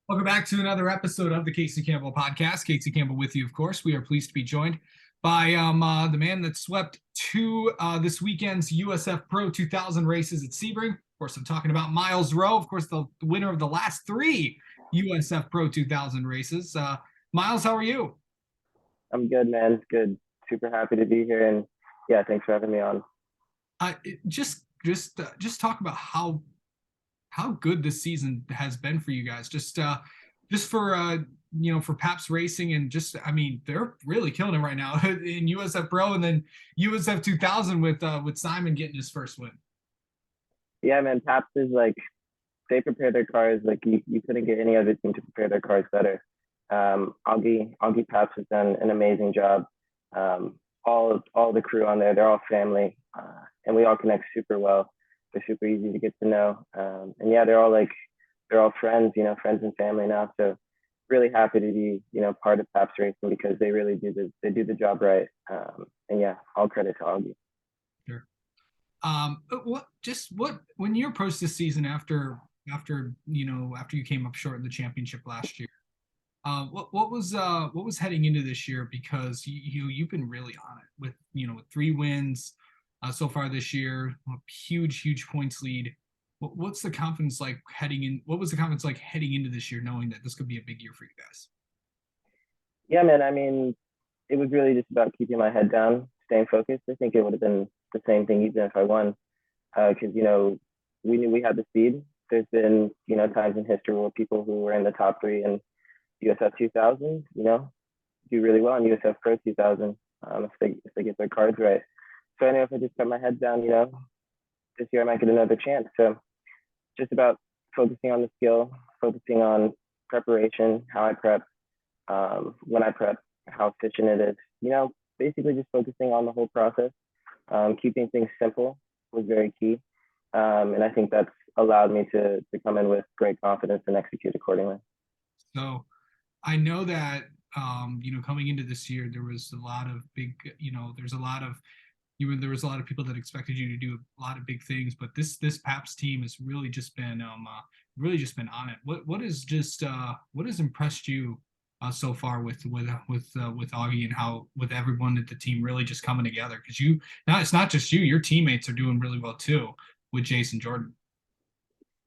Welcome back to another episode of the Casey Campbell podcast. Casey Campbell with you, of course. We are pleased to be joined by the man that swept this weekend's USF Pro 2000 races at Sebring. Of course, I'm talking about Myles Rowe, of course, the winner of the last three USF Pro 2000 races. Myles, how are you? I'm good, man. Good. Super happy to be here, and yeah, thanks for having me on. Just talk about how good this season has been for you guys. Just for for Paps Racing and just I mean they're really killing it right now in USF Pro and then USF 2000 with Simon getting his first win. Yeah, man. Paps is like they prepare their cars like you couldn't get any other team to prepare their cars better. Augie Paps has done an amazing job. All the crew on there, they're all family, and we all connect super well. They're super easy to get to know, and yeah, they're all friends, friends and family now. So really happy to be part of Paps Racing because they really do the job right. And yeah, all credit to Augie. Sure. What when you approached this season after you came up short in the championship last year? What was heading into this year because you've been really on it with with three wins so far this year, a huge points lead. What's the confidence like heading in? What was the confidence like heading into this year, knowing that this could be a big year for you guys? Yeah, man. I mean, it was really just about keeping my head down, staying focused. I think it would have been the same thing even if I won, because we knew we had the speed. There's been times in history where people who were in the top three in USF 2000, do really well in USF Pro 2000 if they get their cards right. So I know if I just put my head down, this year I might get another chance. So just about focusing on the skill, focusing on preparation, how I prep, when I prep, how efficient it is. Basically just focusing on the whole process. Keeping things simple was very key, and I think that's allowed me to come in with great confidence and execute accordingly. So I know that coming into this year there was a lot of big there's a lot of there was a lot of people that expected you to do a lot of big things, but this Paps team has really just been on it. What has impressed you so far with Augie and how with everyone at the team really just coming together? Because you now it's not just you, your teammates are doing really well too with Jason Jordan.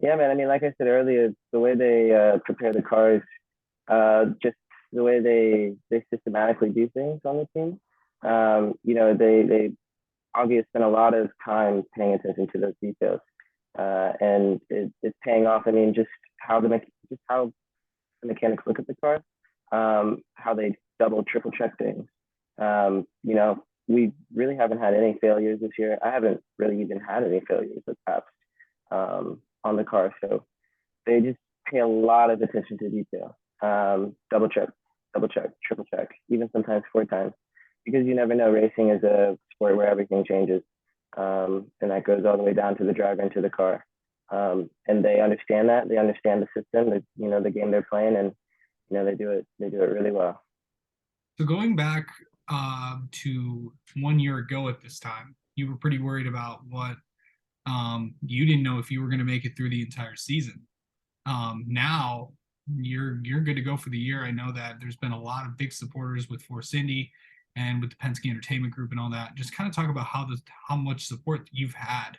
Yeah, man. I mean, like I said earlier, the way they prepare the cars, just the way they systematically do things on the team. They Augie spent a lot of time paying attention to those details, and it's paying off. I mean, just how the mechanics look at the car, how they double, triple check things. We really haven't had any failures this year. I haven't really even had any failures with Paps on the car. So they just pay a lot of attention to detail. Double check, triple check, even sometimes four times, because you never know. Racing is a sport where everything changes, and that goes all the way down to the driver and to the car. And they understand that. They understand the system, the game they're playing, and they do it. They do it really well. So going back to 1 year ago at this time, you were pretty worried about what you didn't know if you were going to make it through the entire season. Now you're good to go for the year. I know that there's been a lot of big supporters with Force Indy and with the Penske Entertainment Group and all that. Just kind of talk about how much support you've had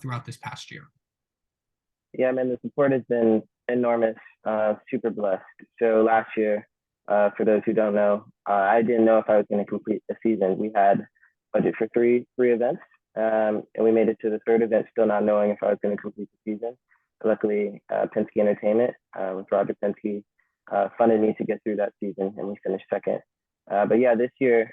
throughout this past year. Yeah, man, the support has been enormous. Super blessed. So last year, for those who don't know, I didn't know if I was going to complete the season. We had budget for three events, and we made it to the third event, still not knowing if I was going to complete the season. Luckily, Penske Entertainment with Roger Penske funded me to get through that season, and we finished second. But yeah, this year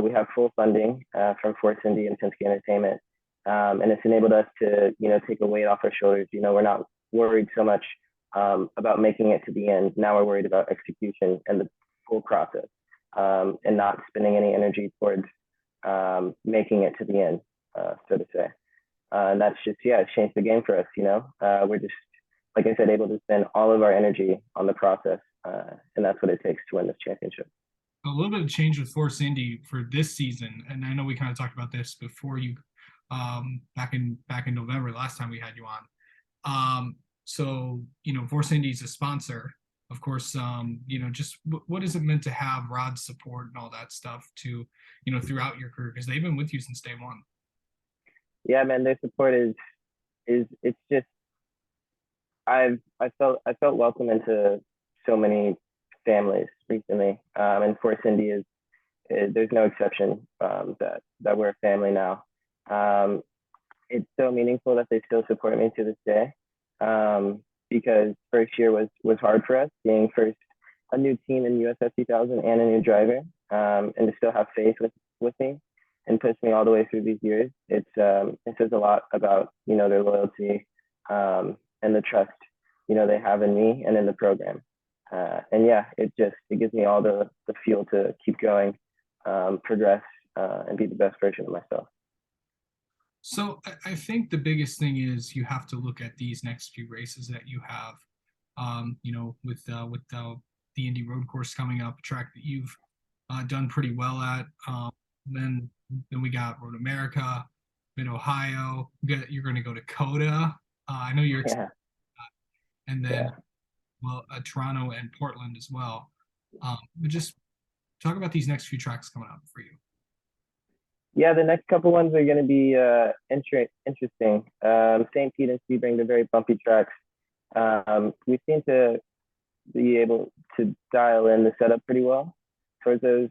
we have full funding from Force Indy and Penske Entertainment, and it's enabled us to take a weight off our shoulders. We're not worried so much about making it to the end. Now we're worried about execution and the full process, and not spending any energy towards making it to the end, so to say. And that's just, yeah, it's changed the game for us. We're just, like I said, able to spend all of our energy on the process, and that's what it takes to win this championship. A little bit of change with Force Indy for this season, and I know we kind of talked about this before you, back in November last time we had you on. So Force Indy is a sponsor of course, just what is it meant to have Rod's support and all that stuff to, throughout your career? Because they've been with you since day one. Yeah, man, their support is it's just I felt welcome into so many families recently, and Force Indy is there's no exception, that we're a family now. Um, it's so meaningful that they still support me to this day, because first year was hard for us, being first a new team in USF 2000 and a new driver, and to still have faith with me and push me all the way through these years. It says a lot about their loyalty, and the trust they have in me and in the program. And yeah, it gives me all the fuel to keep going, progress, and be the best version of myself. So I think the biggest thing is you have to look at these next few races that you have. With the Indy Road Course coming up, a track that you've done pretty well at. Then then we got Road America, Mid Ohio. You're going to go to Coda. I know you're excited, Yeah, and then yeah. Toronto and Portland as well. But just talk about these next few tracks coming up for you. Yeah, the next couple ones are going to be interesting. St. Pete and Sebring, they're very bumpy tracks. We seem to be able to dial in the setup pretty well towards those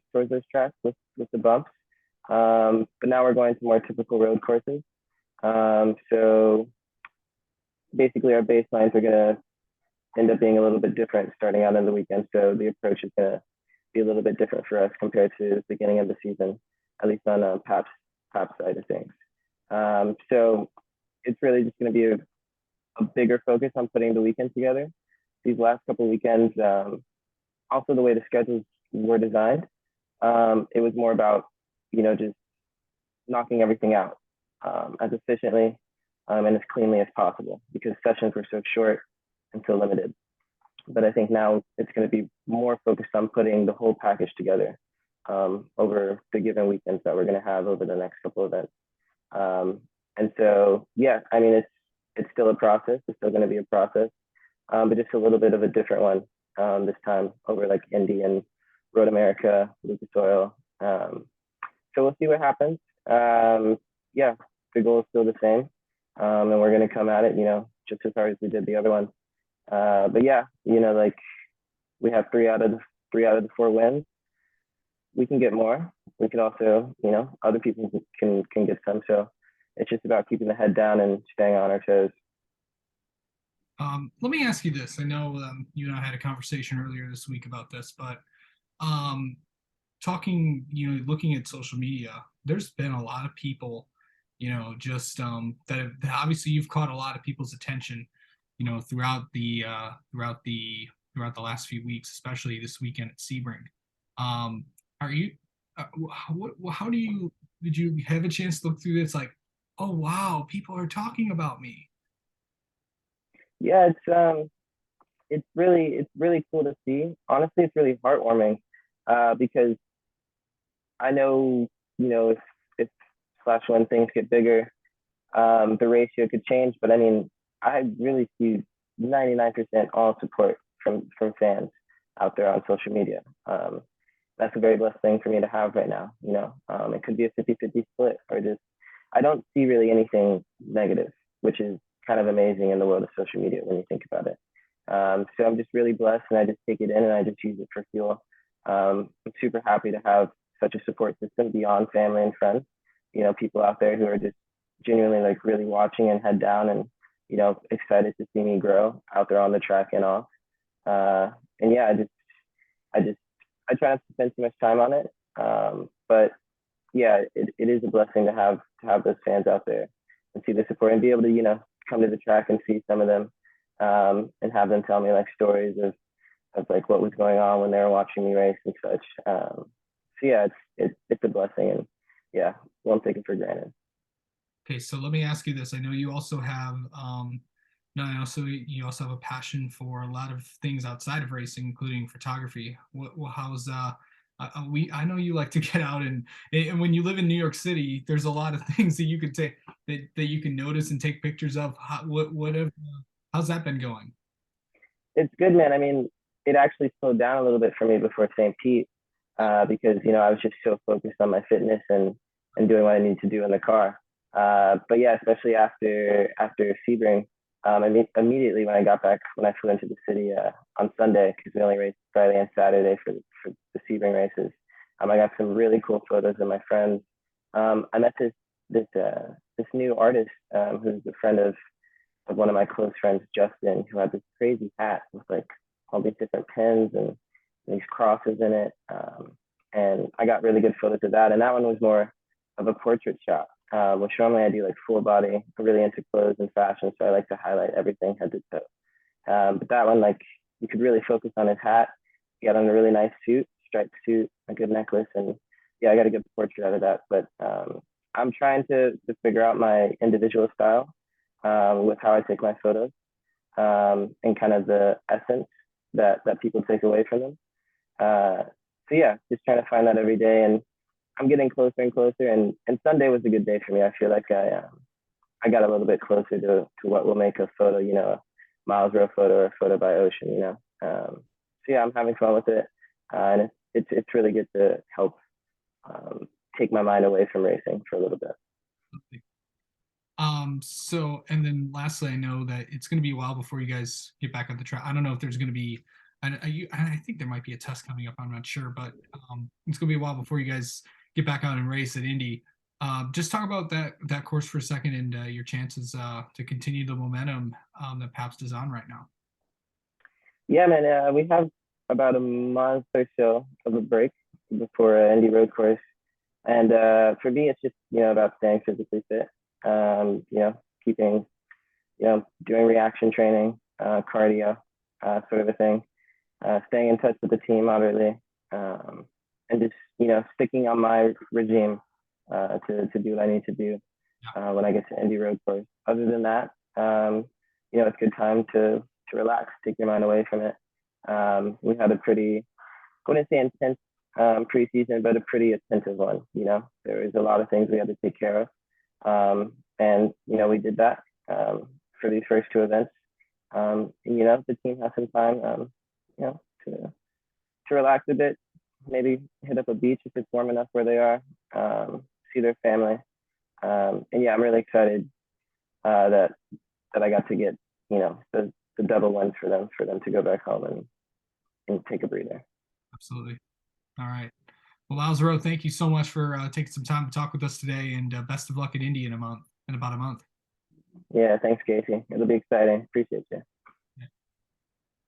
tracks with the bumps. But now we're going to more typical road courses. So basically, our baselines are going to end up being a little bit different starting out in the weekend. So the approach is going to be a little bit different for us compared to the beginning of the season, at least on Pap's side of things. So it's really just going to be a bigger focus on putting the weekend together. These last couple of weekends, also the way the schedules were designed, it was more about just knocking everything out, as efficiently, and as cleanly as possible, because sessions were so short and so limited. But I think now it's going to be more focused on putting the whole package together, over the given weekends that we're going to have over the next couple of events. And so, yeah, I mean, it's still a process. It's still going to be a process, but just a little bit of a different one, this time over like Indy and Road America, Lucas Oil. So we'll see what happens. Yeah, the goal is still the same, and we're going to come at it, just as hard as we did the other one. But yeah, like we have three out of the four wins. We can get more. We can also, other people can get some. So it's just about keeping the head down and staying on our toes. Let me ask you this. I know you and I had a conversation earlier this week about this, but um, looking at social media, there's been a lot of people, just that obviously you've caught a lot of people's attention, throughout the last few weeks, especially this weekend at Sebring. Um, are you, how did you have a chance to look through this? Like, oh wow, people are talking about me. Yeah, it's really cool to see. Honestly, it's really heartwarming, because I know, if slash when things get bigger, the ratio could change. But I mean, I really see 99% all support from fans out there on social media. That's a very blessed thing for me to have right now. It could be a 50-50 split, or just I don't see really anything negative, which is kind of amazing in the world of social media when you think about it. So I'm just really blessed, and I just take it in and I just use it for fuel. I'm super happy to have such a support system beyond family and friends. People out there who are just genuinely like really watching and head down, and excited to see me grow out there on the track and off. And yeah, I just I try not to spend too much time on it. But yeah, it is a blessing to have those fans out there and see the support and be able to come to the track and see some of them, and have them tell me like stories of like what was going on when they were watching me race and such. So yeah, it's a blessing, and yeah, won't take it for granted. Okay, so let me ask you this. I know you also have no, you also have a passion for a lot of things outside of racing, including photography. How's we I know you like to get out, and when you live in New York City, there's a lot of things that you could take that you can notice and take pictures of. How's that been going? It's good, man. I mean, it actually slowed down a little bit for me before St. Pete, because I was just so focused on my fitness and doing what I need to do in the car. But yeah, especially after Sebring, immediately when I got back, when I flew into the city on Sunday, because we only raced Friday and Saturday for the Sebring races, I got some really cool photos of my friends. I met this new artist, who's a friend of one of my close friends, Justin, who had this crazy hat with like all these different pins and these crosses in it. And I got really good photos of that. And that one was more of a portrait shot, which normally I do like full body. I'm really into clothes and fashion, so I like to highlight everything head to toe. But that one, like, you could really focus on his hat. He got on a really nice suit, striped suit, a good necklace, and yeah, I got a good portrait out of that. But I'm trying to figure out my individual style, with how I take my photos, and kind of the essence that people take away from them. So yeah, just trying to find that every day, and I'm getting closer and closer. And Sunday was a good day for me. I feel like I got a little bit closer to what will make a photo, a Myles Rowe photo or a photo by ocean. So yeah, I'm having fun with it, and it's really good to help take my mind away from racing for a little bit. So, and then lastly, I know that it's going to be a while before you guys get back on the track. I don't know if there's going to be, I think there might be a test coming up. I'm not sure, but it's going to be a while before you guys get back out and race at Indy. Just talk about that course for a second and your chances to continue the momentum that Pabst is on right now. Yeah, man, we have about a month or so of a break before Indy Road Course, and for me, it's just about staying physically fit. Keeping, doing reaction training, cardio, sort of a thing. Staying in touch with the team, obviously, and just sticking on my regime to do what I need to do when I get to Indy Road Course. Other than that, it's a good time to relax, take your mind away from it. We had a pretty, I wouldn't say intense preseason, but a pretty attentive one. There was a lot of things we had to take care of. And we did that for these first two events. The team has some time, to relax a bit, maybe hit up a beach if it's warm enough where they are, see their family. And yeah, I'm really excited that I got to get the double wins for them to go back home and take a breather. Absolutely. All right. Well, Myles Rowe, thank you so much for taking some time to talk with us today, and best of luck at Indy in about a month. Yeah, thanks, Casey. It'll be exciting. Appreciate you.